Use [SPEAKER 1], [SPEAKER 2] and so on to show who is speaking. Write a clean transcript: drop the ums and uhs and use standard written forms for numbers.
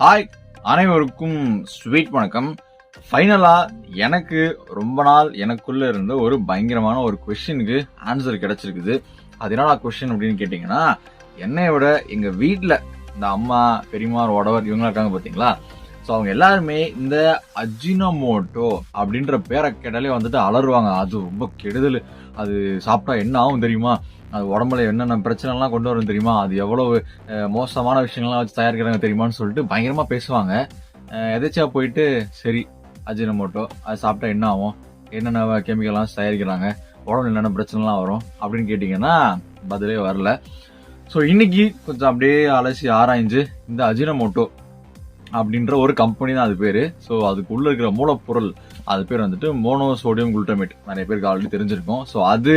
[SPEAKER 1] Hi, அனைவருக்கும் sweet வணக்கம். ஃபைனலா எனக்கு ரொம்ப நாள் எனக்குள்ள இருந்த ஒரு பயங்கரமான ஒரு கொஸ்டினுக்கு ஆன்சர் கிடைச்சிருக்குது. அது என்னடா கொஸ்டின் அப்படின்னு கேட்டீங்கன்னா, என்னை விட எங்க வீட்டுல இந்த அம்மா, பெரியம்மா, உடவர் இவங்களா இருக்காங்க பாத்தீங்களா, ஸோ அவங்க எல்லாருமே இந்த அஜினோமோட்டோ அப்படின்ற பேரை கேட்டாலே வந்துட்டு அலறுவாங்க. அது ரொம்ப கெடுதல், அது சாப்பிட்டா என்ன ஆகும் தெரியுமா, அது உடம்புல என்னென்ன பிரச்சனை எல்லாம் கொண்டு வரும் தெரியுமா, அது எவ்வளவு மோசமான விஷயங்கள்லாம் வச்சு தயாரிக்கிறாங்க தெரியுமான்னு சொல்லிட்டு பயங்கரமா பேசுவாங்க. எதாச்சியா போயிட்டு சரி அஜினோமோட்டோ அது சாப்பிட்டா என்ன ஆகும், என்னென்ன கெமிக்கல்லாம் தயாரிக்கிறாங்க, உடம்புல என்னென்ன பிரச்சனைலாம் வரும் அப்படின்னு கேட்டீங்கன்னா பதிலே வரல. ஸோ இன்னைக்கு கொஞ்சம் அப்படியே அலசி ஆராய்ஞ்சு இந்த அஜினோமோட்டோ அப்படின்ற ஒரு கம்பெனி தான் அது பேரு. ஸோ அதுக்குள்ள இருக்கிற மூலப்பொருள் அது பேர் வந்துட்டு மோனோசோடியம் குளுட்டமேட், நிறைய பேருக்கு ஆல்ரெடி தெரிஞ்சிருக்கும். ஸோ அது